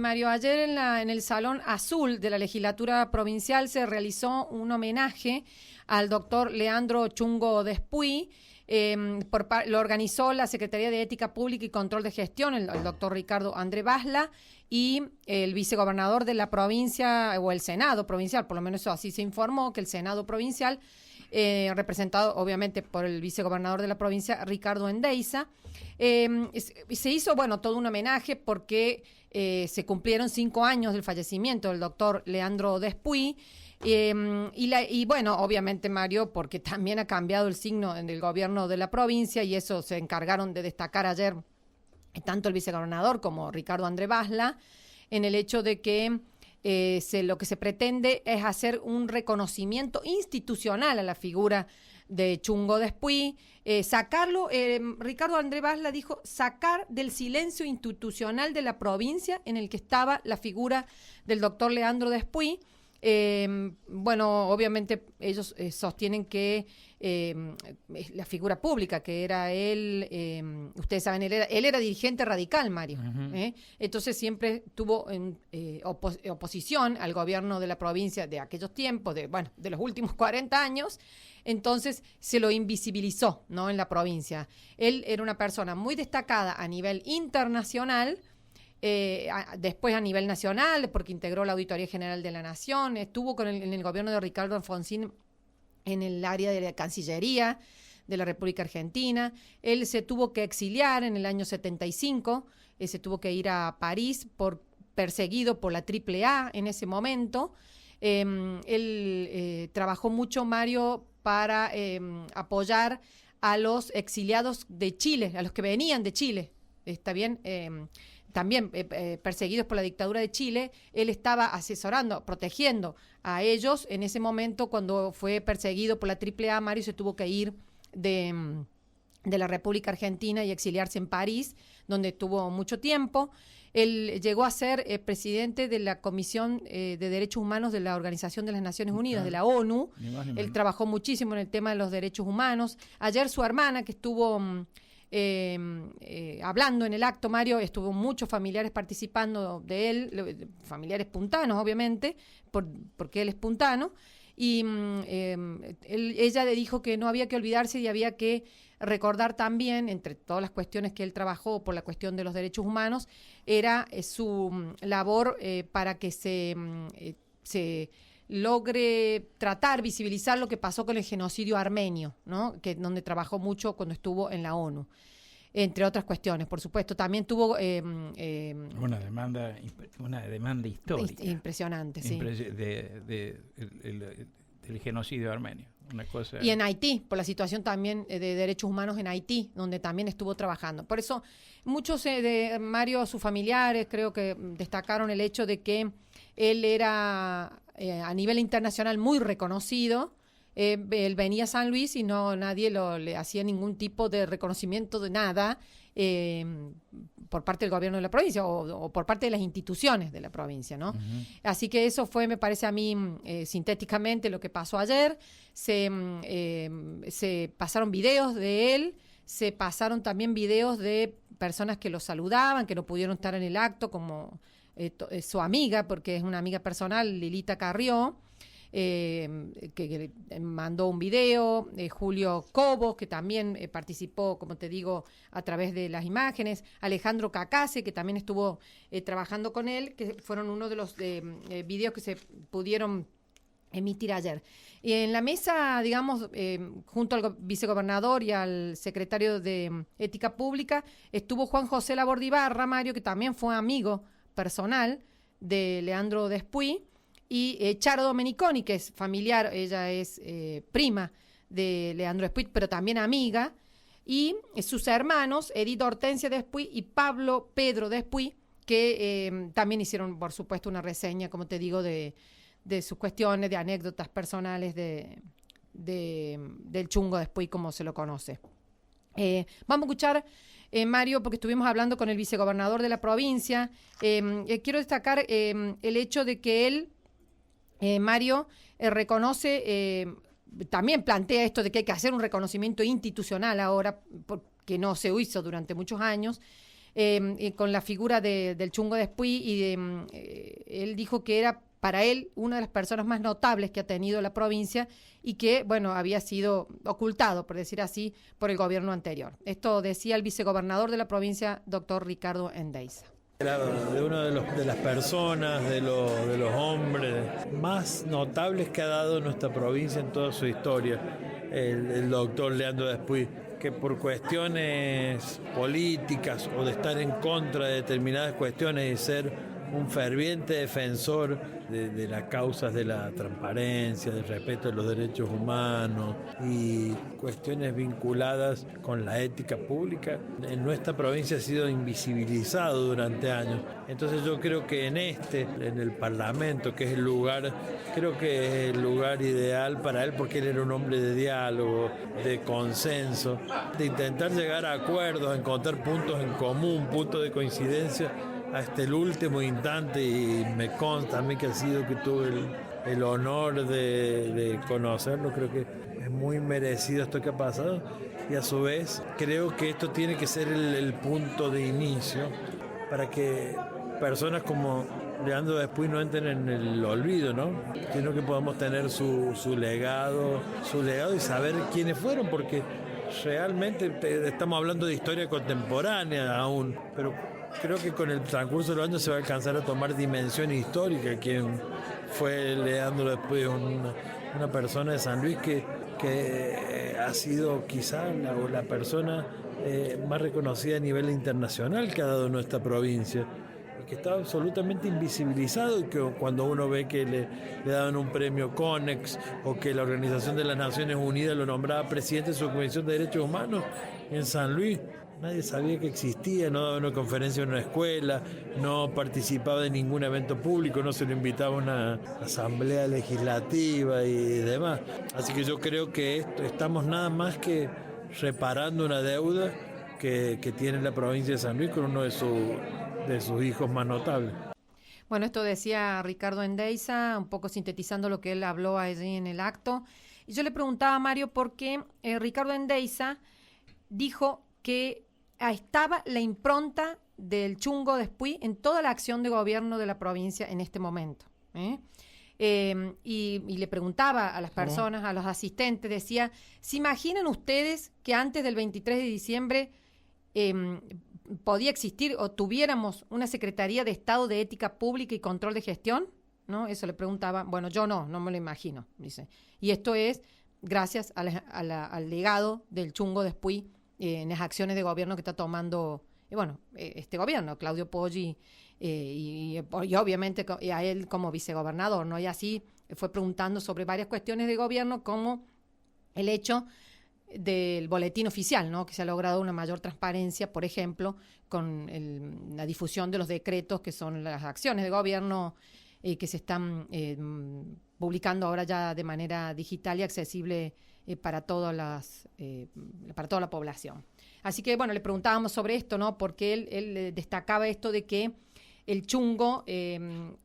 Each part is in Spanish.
Mario, ayer en el Salón Azul de la Legislatura Provincial se realizó un homenaje al doctor Leandro Chungo Despuy. Lo organizó la Secretaría de Ética Pública y Control de Gestión, el doctor Ricardo André Basla, y el vicegobernador de la provincia, o el Senado provincial, por lo menos así se informó, que el Senado provincial, representado obviamente por el vicegobernador de la provincia, Ricardo Endeiza. Se hizo, todo un homenaje porque se cumplieron 5 años del fallecimiento del doctor Leandro Despuy. Obviamente, Mario, porque también ha cambiado el signo del gobierno de la provincia, y eso se encargaron de destacar ayer tanto el vicegobernador como Ricardo André Basla, en el hecho de que lo que se pretende es hacer un reconocimiento institucional a la figura de Chungo Despuy, sacarlo, Ricardo André Basla dijo, sacar del silencio institucional de la provincia en el que estaba la figura del doctor Leandro Despuy. Obviamente ellos sostienen que la figura pública, que era él, ustedes saben, él era dirigente radical, Mario. Uh-huh. Entonces siempre tuvo oposición al gobierno de la provincia de aquellos tiempos, de los últimos 40 años. Entonces se lo invisibilizó, ¿no?, en la provincia. Él era una persona muy destacada a nivel internacional. Después a nivel nacional, porque integró la Auditoría General de la Nación, estuvo en el gobierno de Ricardo Alfonsín en el área de la Cancillería de la República Argentina. Él se tuvo que exiliar en el año 75, se tuvo que ir a París perseguido por la AAA en ese momento. Él trabajó mucho, Mario, para apoyar a los exiliados de Chile, a los que venían de Chile, ¿está bien?, también perseguidos por la dictadura de Chile. Él estaba asesorando, protegiendo a ellos en ese momento cuando fue perseguido por la AAA. Mario se tuvo que ir de la República Argentina y exiliarse en París, donde estuvo mucho tiempo. Él llegó a ser presidente de la Comisión de Derechos Humanos de la Organización de las Naciones Unidas, de la ONU. Él trabajó muchísimo en el tema de los derechos humanos. Ayer su hermana, que estuvo hablando en el acto, Mario, estuvo muchos familiares participando de él, familiares puntanos, obviamente, porque él es puntano, y ella le dijo que no había que olvidarse y había que recordar también, entre todas las cuestiones que él trabajó por la cuestión de los derechos humanos, era su labor para que se logre tratar, visibilizar lo que pasó con el genocidio armenio, ¿no?, donde trabajó mucho cuando estuvo en la ONU, entre otras cuestiones, por supuesto. También tuvo una demanda histórica impresionante, sí, del genocidio armenio, una cosa. Y en Haití, por la situación también de derechos humanos en Haití, donde también estuvo trabajando. Por eso muchos de Mario, sus familiares, creo que destacaron el hecho de que él era a nivel internacional muy reconocido. Él venía a San Luis y nadie le hacía ningún tipo de reconocimiento de nada por parte del gobierno de la provincia o por parte de las instituciones de la provincia, ¿no? Uh-huh. Así que eso fue, me parece a mí, sintéticamente lo que pasó ayer. Se pasaron videos de él, se pasaron también videos de personas que lo saludaban, que no pudieron estar en el acto, como su amiga, porque es una amiga personal, Lilita Carrió, que mandó un video, Julio Cobos, que también participó, como te digo, a través de las imágenes, Alejandro Cacase, que también estuvo trabajando con él, que fueron uno de los videos que se pudieron emitir ayer. Y en la mesa, digamos, junto al vicegobernador y al secretario de Ética Pública, estuvo Juan José Laborde Ibarra, Mario, que también fue amigo personal de Leandro Despuy, y Charo Domeniconi, que es familiar, ella es prima de Leandro Despuy, pero también amiga, y sus hermanos, Edith Hortensia Despuy y Pablo Pedro Despuy, que también hicieron, por supuesto, una reseña, como te digo, de sus cuestiones, de anécdotas personales del Chungo Despuy, como se lo conoce. Vamos a escuchar, Mario, porque estuvimos hablando con el vicegobernador de la provincia. Quiero destacar el hecho de que él, Mario, reconoce, también plantea esto de que hay que hacer un reconocimiento institucional ahora, porque no se hizo durante muchos años. con la figura del Chungo Despuy, y él dijo que era para él una de las personas más notables que ha tenido la provincia y que, bueno, había sido ocultado, por decir así, por el gobierno anterior. Esto decía el vicegobernador de la provincia, doctor Ricardo Endeiza. Era de una de las personas, de los hombres más notables que ha dado nuestra provincia en toda su historia, el doctor Leandro Despuy, que por cuestiones políticas o de estar en contra de determinadas cuestiones y ser un ferviente defensor de las causas de la transparencia, del respeto de los derechos humanos y cuestiones vinculadas con la ética pública, en nuestra provincia ha sido invisibilizado durante años. Entonces yo creo que en el Parlamento, que es el lugar, creo que es el lugar ideal para él, porque él era un hombre de diálogo, de consenso, de intentar llegar a acuerdos, a encontrar puntos en común, puntos de coincidencia, hasta el último instante, y me consta a mí que tuve el honor de conocerlo. Creo que es muy merecido esto que ha pasado, y a su vez creo que esto tiene que ser el punto de inicio para que personas como Leandro Despuy no entren en el olvido, ¿no? Sino que podamos tener su legado y saber quiénes fueron, porque realmente estamos hablando de historia contemporánea aún, pero creo que con el transcurso de los años se va a alcanzar a tomar dimensión histórica quien fue Leandro Despuy, una persona de San Luis que ha sido quizá la persona más reconocida a nivel internacional que ha dado nuestra provincia, y que está absolutamente invisibilizado, y que cuando uno ve que le daban un premio CONEX o que la Organización de las Naciones Unidas lo nombraba presidente de su Comisión de Derechos Humanos en San Luis, nadie sabía que existía, no daba una conferencia en una escuela, no participaba de ningún evento público, no se lo invitaba a una asamblea legislativa y demás. Así que yo creo que estamos nada más que reparando una deuda que tiene la provincia de San Luis con uno de sus hijos más notables. Bueno, esto decía Ricardo Endeiza, un poco sintetizando lo que él habló allí en el acto. Y yo le preguntaba a Mario por qué Ricardo Endeiza dijo que estaba la impronta del Chungo Despuy en toda la acción de gobierno de la provincia en este momento. Y le preguntaba a las personas, a los asistentes, decía, ¿se imaginan ustedes que antes del 23 de diciembre podía existir o tuviéramos una Secretaría de Estado de Ética Pública y Control de Gestión? ¿No? Eso le preguntaba. Bueno, yo no me lo imagino, dice. Y esto es gracias al legado del Chungo Despuy en las acciones de gobierno que está tomando, este gobierno, Claudio Poggi, y obviamente a él como vicegobernador, ¿no? Y así fue preguntando sobre varias cuestiones de gobierno, como el hecho del boletín oficial, ¿no? Que se ha logrado una mayor transparencia, por ejemplo, con la difusión de los decretos, que son las acciones de gobierno que se están publicando ahora ya de manera digital y accesible para toda la población. Así que, bueno, le preguntábamos sobre esto, ¿no? Porque él destacaba esto de que el Chungo, que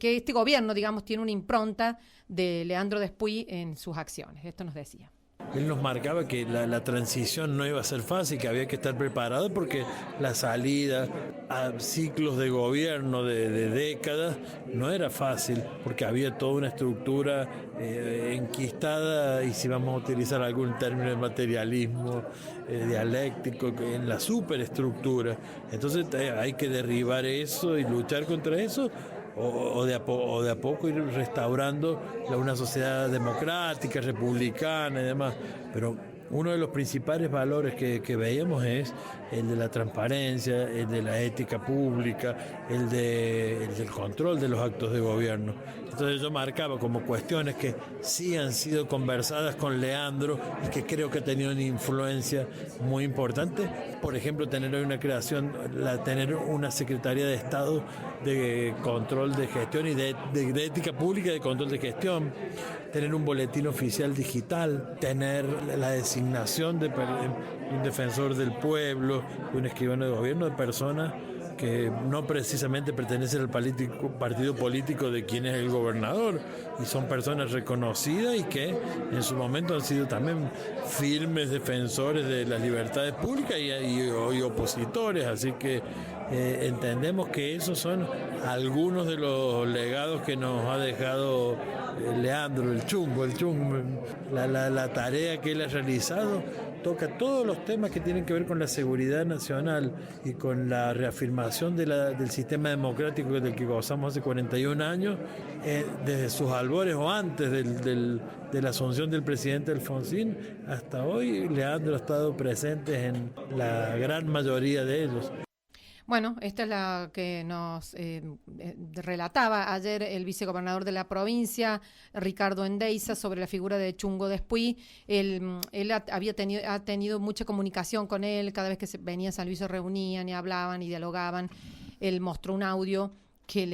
este gobierno, digamos, tiene una impronta de Leandro Despuy en sus acciones. Esto nos decía. Él nos marcaba que la transición no iba a ser fácil, que había que estar preparado porque la salida a ciclos de gobierno de décadas no era fácil, porque había toda una estructura enquistada, y si vamos a utilizar algún término de materialismo dialéctico, en la superestructura. Entonces hay que derribar eso y luchar contra eso, o de a poco ir restaurando una sociedad democrática, republicana y demás. Pero uno de los principales valores que veíamos es el de la transparencia, el de la ética pública, el del control de los actos de gobierno. Entonces yo marcaba como cuestiones que sí han sido conversadas con Leandro y que creo que ha tenido una influencia muy importante. Por ejemplo, tener una Secretaría de Estado de Control de Gestión y de Ética Pública y de Control de Gestión, tener un boletín oficial digital, tener la designación de un defensor del pueblo, un escribano de gobierno, de personas que no precisamente pertenecen al partido político de quien es el gobernador, y son personas reconocidas y que en su momento han sido también firmes defensores de las libertades públicas y opositores, así que entendemos que esos son algunos de los legados que nos ha dejado Leandro, el chungo, la tarea que él ha realizado toca todos los temas que tienen que ver con la seguridad nacional y con la reafirmación del sistema democrático del que gozamos hace 41 años, desde sus albores o antes de la asunción del presidente Alfonsín hasta hoy. Leandro ha estado presente en la gran mayoría de ellos. Bueno, esta es la que nos relataba ayer el vicegobernador de la provincia, Ricardo Endeiza, sobre la figura de Chungo Despuy. Él ha tenido mucha comunicación con él, cada vez que venía a San Luis se reunían y hablaban y dialogaban. Él mostró un audio que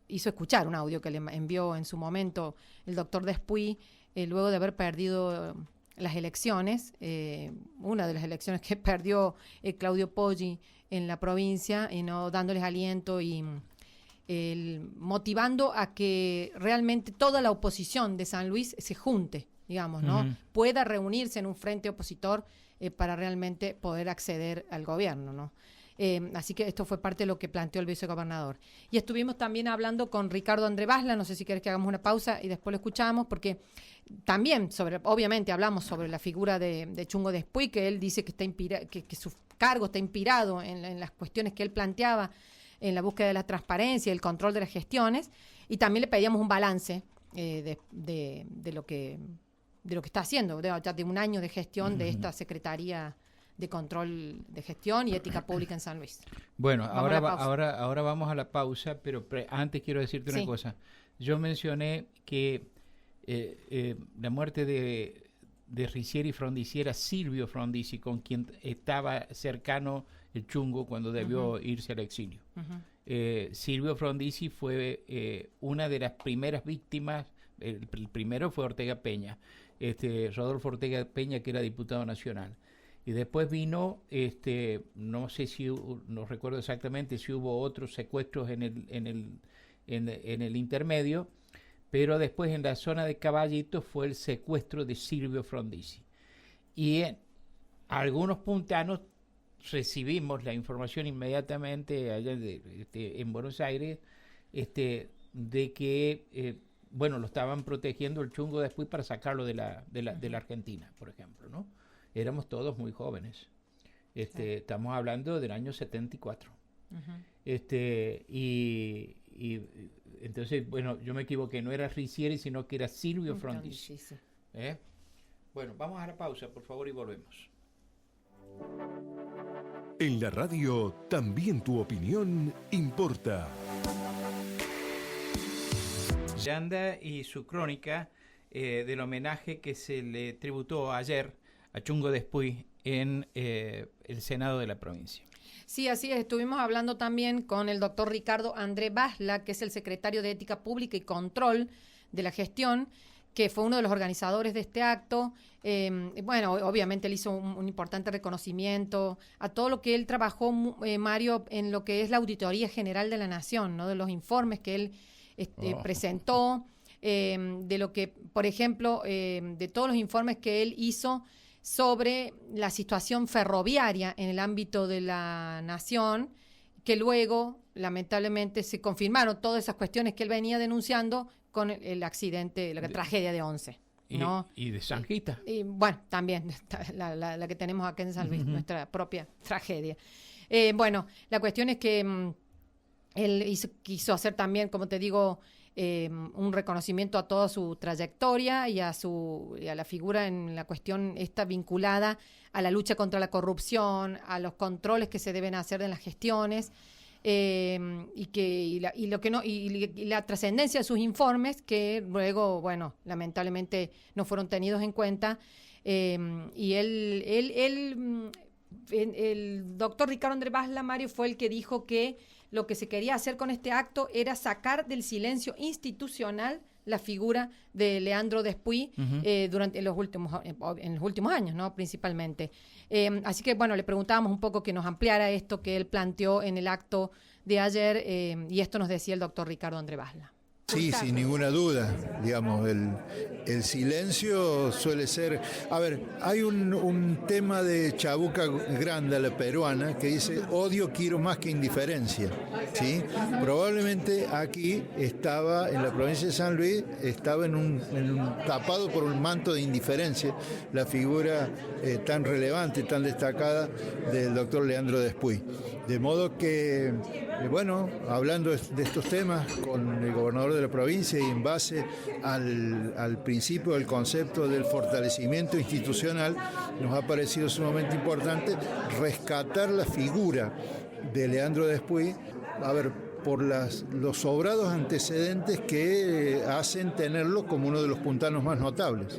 hizo escuchar un audio que le envió en su momento el doctor Despuy, luego de haber perdido las elecciones, una de las elecciones que perdió Claudio Poggi en la provincia, y no dándoles aliento y motivando a que realmente toda la oposición de San Luis se junte, digamos, ¿no? Uh-huh. Pueda reunirse en un frente opositor para realmente poder acceder al gobierno, ¿no? Así que esto fue parte de lo que planteó el vicegobernador. Y estuvimos también hablando con Ricardo André Basla, no sé si querés que hagamos una pausa y después lo escuchamos, porque también obviamente hablamos sobre la figura de Chungo Despuy, que él dice que su cargo está inspirado en las cuestiones que él planteaba en la búsqueda de la transparencia y el control de las gestiones, y también le pedíamos un balance de lo que está haciendo, ya de un año de gestión uh-huh. de esta Secretaría de Control de Gestión y Ética Pública en San Luis. Bueno, ahora vamos a la pausa, pero antes quiero decirte una cosa. Yo mencioné que la muerte de Ricieri Frondizi era Silvio Frondizi, con quien estaba cercano el Chungo cuando debió uh-huh. irse al exilio. Uh-huh. Silvio Frondizi fue una de las primeras víctimas. El primero fue Ortega Peña, Rodolfo Ortega Peña, que era diputado nacional. Y después vino, no sé si, no recuerdo exactamente si hubo otros secuestros en el intermedio, pero después en la zona de Caballito fue el secuestro de Silvio Frondizi. Y algunos puntanos recibimos la información inmediatamente allá en Buenos Aires, de que lo estaban protegiendo el Chungo Despuy para sacarlo de la Argentina, por ejemplo, ¿no? Éramos todos muy jóvenes. Sí. Estamos hablando del año 74. Uh-huh. Y entonces, yo me equivoqué, no era Ricieri, sino que era Silvio Frondizi. Sí. Bueno, vamos a la pausa, por favor, y volvemos. En la radio, también tu opinión importa. Yanda y su crónica del homenaje que se le tributó ayer a Chungo Despuy en el Senado de la provincia. Sí, así es. Estuvimos hablando también con el doctor Ricardo André Basla, que es el secretario de Ética Pública y Control de la Gestión, que fue uno de los organizadores de este acto. Obviamente él hizo un importante reconocimiento a todo lo que él trabajó, Mario, en lo que es la Auditoría General de la Nación, ¿no? De los informes que él presentó, de lo que, por ejemplo, de todos los informes que él hizo sobre la situación ferroviaria en el ámbito de la nación, que luego, lamentablemente, se confirmaron todas esas cuestiones que él venía denunciando con el accidente, la tragedia de Once, ¿no? Y de San Gita. Y también la que tenemos acá en San Luis, uh-huh. nuestra propia tragedia. La cuestión es que él quiso hacer también, como te digo, un reconocimiento a toda su trayectoria y a la figura en la cuestión esta vinculada a la lucha contra la corrupción, a los controles que se deben hacer en las gestiones, y la trascendencia de sus informes, que luego, lamentablemente no fueron tenidos en cuenta. Y el doctor Ricardo André Basla, Mario, fue el que dijo que lo que se quería hacer con este acto era sacar del silencio institucional la figura de Leandro Despuy durante en los últimos años, ¿no? Principalmente. Así que, bueno, le preguntábamos un poco que nos ampliara esto que él planteó en el acto de ayer, y esto nos decía el doctor Ricardo André Basla. Sí, sin ninguna duda, digamos, el silencio suele ser... A ver, hay un tema de Chabuca Granda, la peruana, que dice, odio quiero más que indiferencia, ¿sí? Probablemente aquí estaba, en la provincia de San Luis, estaba tapado por un manto de indiferencia la figura tan relevante, tan destacada del doctor Leandro Despuy. De modo que, bueno, hablando de estos temas con el gobernador de la provincia y en base al principio, del concepto del fortalecimiento institucional, nos ha parecido sumamente importante rescatar la figura de Leandro Despuy, a ver, por los sobrados antecedentes que hacen tenerlo como uno de los puntanos más notables.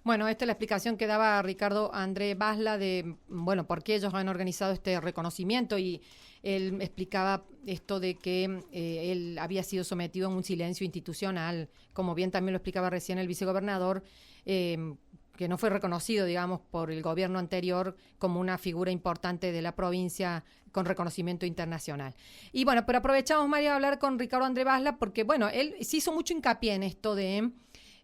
Bueno, esta es la explicación que daba Ricardo André Basla de, bueno, por qué ellos han organizado este reconocimiento, y él explicaba esto de que él había sido sometido a un silencio institucional, como bien también lo explicaba recién el vicegobernador, que no fue reconocido, digamos, por el gobierno anterior como una figura importante de la provincia con reconocimiento internacional. Y bueno, pero aprovechamos, Mario, a hablar con Ricardo André Basla porque, bueno, él sí hizo mucho hincapié en esto de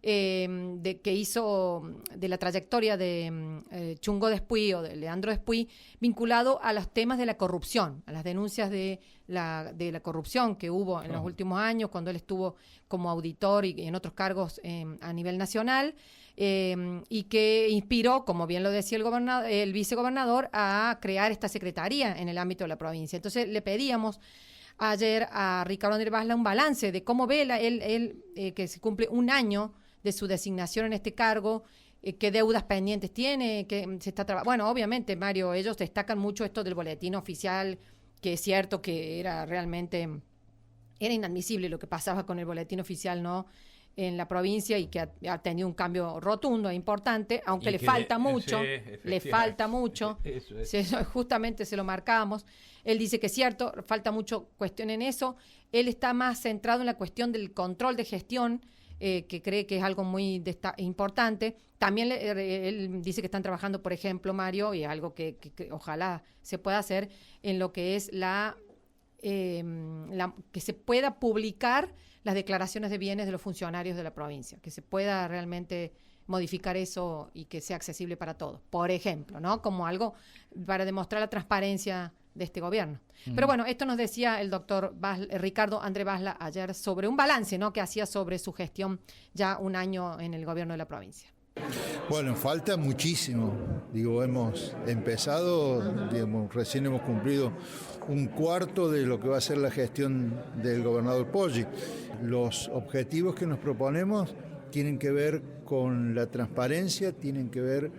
que hizo de la trayectoria de Chungo Despuy o de Leandro Despuy vinculado a los temas de la corrupción, a las denuncias de la corrupción que hubo en los últimos años cuando él estuvo como auditor y en otros cargos a nivel nacional, y que inspiró, como bien lo decía el vicegobernador, a crear esta secretaría en el ámbito de la provincia. Entonces le pedíamos ayer a Ricardo André Basla un balance de cómo ve él que se cumple un año de su designación en este cargo, qué deudas pendientes tiene, que se está trabajando. Bueno, obviamente, Mario, ellos destacan mucho esto del boletín oficial, que es cierto que era inadmisible lo que pasaba con el boletín oficial, ¿no?, en la provincia, y que ha tenido un cambio rotundo e importante, aunque le falta mucho, justamente se lo marcábamos. Él dice que es cierto, falta mucho cuestión en eso. Él está más centrado en la cuestión del control de gestión, que cree que es algo muy importante. También él dice que están trabajando, por ejemplo, Mario, y algo que ojalá se pueda hacer, en lo que es que se pueda publicar las declaraciones de bienes de los funcionarios de la provincia, que se pueda realmente modificar eso y que sea accesible para todos, por ejemplo, ¿no?, como algo para demostrar la transparencia de este gobierno. Pero bueno, esto nos decía el doctor Ricardo André Basla ayer sobre un balance, ¿no?, que hacía sobre su gestión ya un año en el gobierno de la provincia. Bueno, falta muchísimo. Digo, hemos empezado, digamos, recién hemos cumplido un cuarto de lo que va a ser la gestión del gobernador Poggi. Los objetivos que nos proponemos tienen que ver con la transparencia, tienen que ver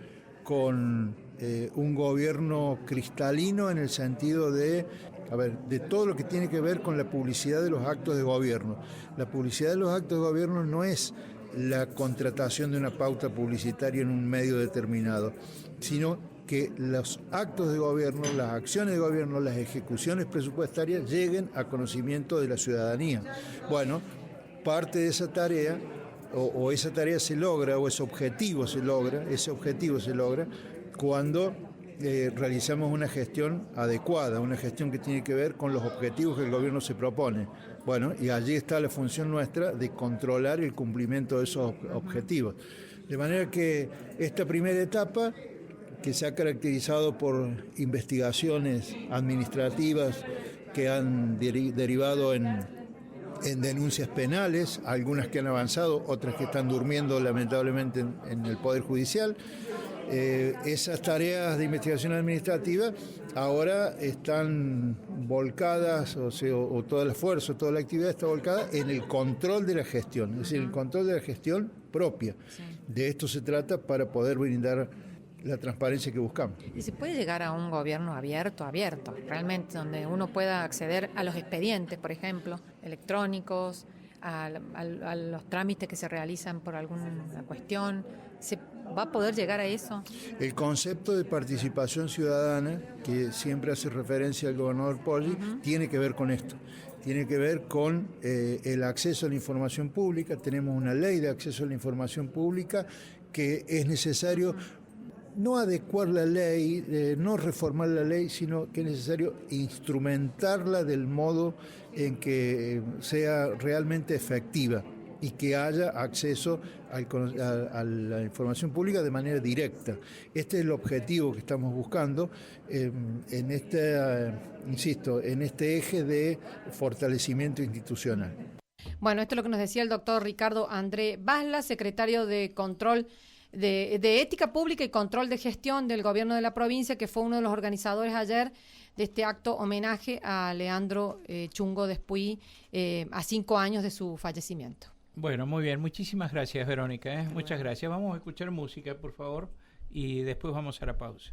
con un gobierno cristalino en el sentido de todo lo que tiene que ver con la publicidad de los actos de gobierno. La publicidad de los actos de gobierno no es la contratación de una pauta publicitaria en un medio determinado, sino que los actos de gobierno, las acciones de gobierno, las ejecuciones presupuestarias lleguen a conocimiento de la ciudadanía. Bueno, parte de esa tarea, o esa tarea se logra, o ese objetivo se logra cuando realizamos una gestión adecuada, una gestión que tiene que ver con los objetivos que el gobierno se propone. Bueno, y allí está la función nuestra de controlar el cumplimiento de esos objetivos. De manera que esta primera etapa, que se ha caracterizado por investigaciones administrativas que han derivado en denuncias penales, algunas que han avanzado, otras que están durmiendo lamentablemente en el Poder Judicial. Esas tareas de investigación administrativa ahora están volcadas, o todo el esfuerzo, toda la actividad está volcada en el control de la gestión, es decir, el control de la gestión propia. Sí. De esto se trata para poder brindar la transparencia que buscamos. ¿Y se puede llegar a un gobierno abierto, realmente, donde uno pueda acceder a los expedientes, por ejemplo, electrónicos, a los trámites que se realizan por alguna cuestión? ¿Se va a poder llegar a eso? El concepto de participación ciudadana, que siempre hace referencia al gobernador Poggi, tiene que ver con esto. Tiene que ver con el acceso a la información pública. Tenemos una ley de acceso a la información pública que es necesario no adecuar la ley, no reformar la ley, sino que es necesario instrumentarla del modo en que sea realmente efectiva y que haya acceso a la información pública de manera directa. Este es el objetivo que estamos buscando en este eje de fortalecimiento institucional. Bueno, esto es lo que nos decía el doctor Ricardo André Basla, secretario de Control de Ética Pública y Control de Gestión del Gobierno de la provincia, que fue uno de los organizadores ayer de este acto homenaje a Leandro Chungo Despuy a 5 años de su fallecimiento. Bueno, muy bien. Muchísimas gracias, Verónica. Muchas gracias. Vamos a escuchar música, por favor, y después vamos a la pausa.